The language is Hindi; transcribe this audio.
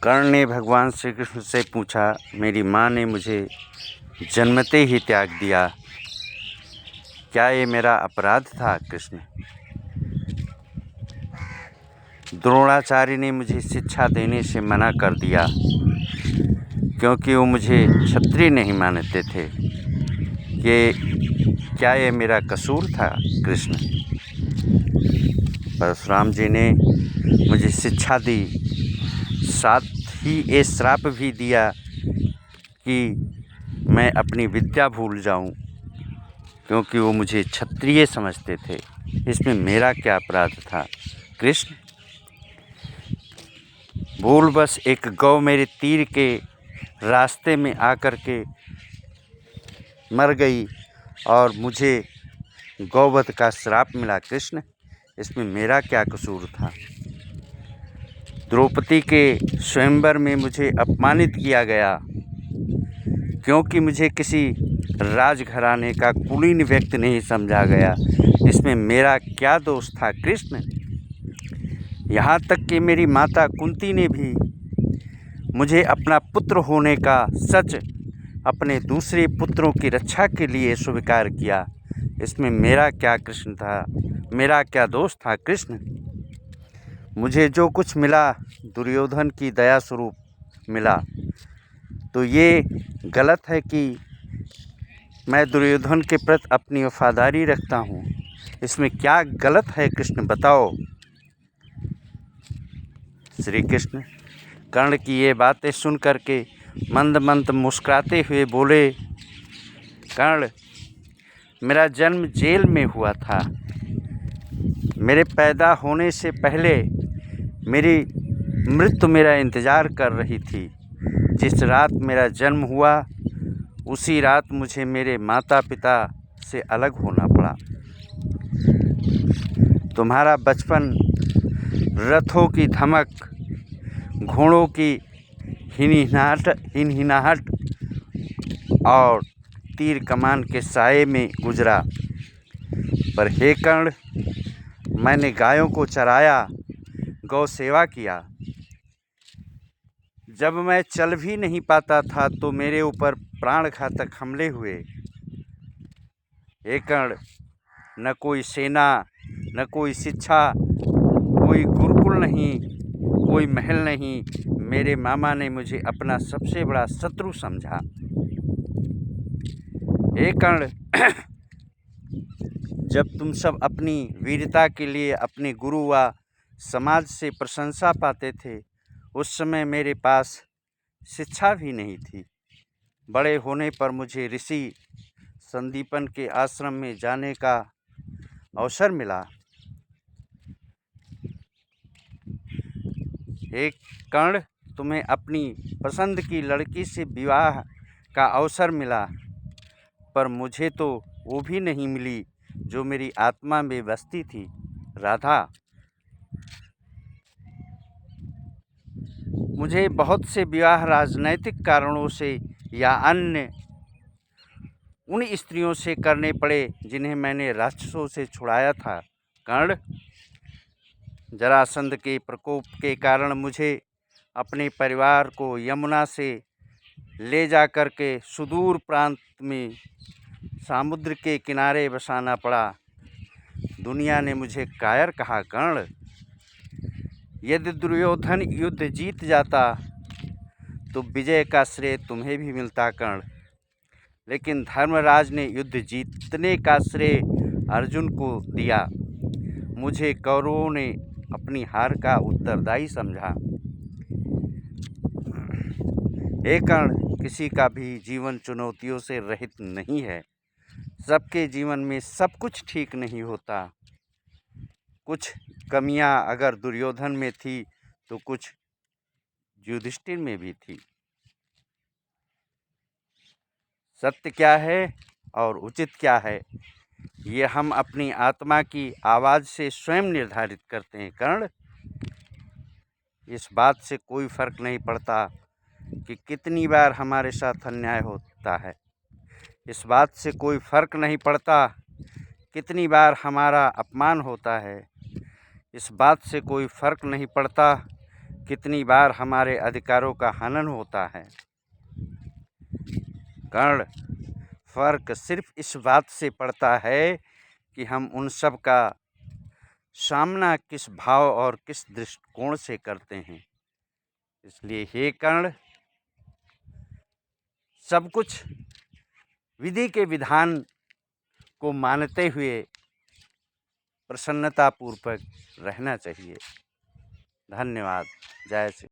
कर्ण ने भगवान श्री कृष्ण से पूछा, मेरी माँ ने मुझे जन्मते ही त्याग दिया, क्या ये मेरा अपराध था कृष्ण? द्रोणाचार्य ने मुझे शिक्षा देने से मना कर दिया क्योंकि वो मुझे क्षत्रिय नहीं मानते थे। कि क्या ये मेरा कसूर था कृष्ण? परशुराम जी ने मुझे शिक्षा दी, साथ ही ये श्राप भी दिया कि मैं अपनी विद्या भूल जाऊं, क्योंकि वो मुझे क्षत्रिय समझते थे। इसमें मेरा क्या अपराध था कृष्ण? भूलवश एक गौ मेरे तीर के रास्ते में आकर के मर गई और मुझे गौवध का श्राप मिला कृष्ण। इसमें मेरा क्या कसूर था? द्रौपदी के स्वयंवर में मुझे अपमानित किया गया क्योंकि मुझे किसी राजघराने का कुलीन व्यक्ति नहीं समझा गया। इसमें मेरा क्या दोष था कृष्ण? यहाँ तक कि मेरी माता कुंती ने भी मुझे अपना पुत्र होने का सच अपने दूसरे पुत्रों की रक्षा के लिए स्वीकार किया। इसमें मेरा क्या कृष्ण था, मेरा क्या दोष था कृष्ण? मुझे जो कुछ मिला दुर्योधन की दया स्वरूप मिला, तो ये गलत है कि मैं दुर्योधन के प्रति अपनी वफादारी रखता हूँ। इसमें क्या गलत है कृष्ण, बताओ। श्री कृष्ण कर्ण की ये बातें सुन करके मंद मंद मुस्कुराते हुए बोले, कर्ण, मेरा जन्म जेल में हुआ था। मेरे पैदा होने से पहले मेरी मृत्यु मेरा इंतज़ार कर रही थी। जिस रात मेरा जन्म हुआ उसी रात मुझे मेरे माता पिता से अलग होना पड़ा। तुम्हारा बचपन रथों की धमक, घोड़ों की हिनहिनाहट और तीर कमान के साये में गुजरा। पर हे कर्ण, मैंने गायों को चराया, गौ सेवा किया। जब मैं चल भी नहीं पाता था तो मेरे ऊपर प्राणघातक हमले हुए। हे कर्ण, न कोई सेना, न कोई शिक्षा, कोई गुरुकुल नहीं, कोई महल नहीं। मेरे मामा ने मुझे अपना सबसे बड़ा शत्रु समझा। हे कर्ण, जब तुम सब अपनी वीरता के लिए अपने गुरु व समाज से प्रशंसा पाते थे, उस समय मेरे पास शिक्षा भी नहीं थी। बड़े होने पर मुझे ऋषि संदीपन के आश्रम में जाने का अवसर मिला। हे कर्ण, तुम्हें अपनी पसंद की लड़की से विवाह का अवसर मिला, पर मुझे तो वो भी नहीं मिली जो मेरी आत्मा में बसती थी, राधा। मुझे बहुत से विवाह राजनैतिक कारणों से या अन्य उन स्त्रियों से करने पड़े जिन्हें मैंने राक्षसों से छुड़ाया था। कर्ण, जरासंध के प्रकोप के कारण मुझे अपने परिवार को यमुना से ले जा कर के सुदूर प्रांत में समुद्र के किनारे बसाना पड़ा। दुनिया ने मुझे कायर कहा। कर्ण, यदि दुर्योधन युद्ध जीत जाता तो विजय का श्रेय तुम्हें भी मिलता कर्ण, लेकिन धर्मराज ने युद्ध जीतने का श्रेय अर्जुन को दिया। मुझे कौरवों ने अपनी हार का उत्तरदायी समझा। हे कर्ण, किसी का भी जीवन चुनौतियों से रहित नहीं है। सबके जीवन में सब कुछ ठीक नहीं होता। कुछ कमियां अगर दुर्योधन में थी तो कुछ युधिष्ठिर में भी थी। सत्य क्या है और उचित क्या है, ये हम अपनी आत्मा की आवाज़ से स्वयं निर्धारित करते हैं। कर्ण, इस बात से कोई फर्क नहीं पड़ता कि कितनी बार हमारे साथ अन्याय होता है। इस बात से कोई फर्क नहीं पड़ता कितनी बार हमारा अपमान होता है। इस बात से कोई फर्क नहीं पड़ता कितनी बार हमारे अधिकारों का हनन होता है। कर्ण, फर्क सिर्फ इस बात से पड़ता है कि हम उन सब का सामना किस भाव और किस दृष्टिकोण से करते हैं। इसलिए हे कर्ण, सब कुछ विधि के विधान को मानते हुए प्रसन्नतापूर्वक रहना चाहिए। धन्यवाद। जय श्री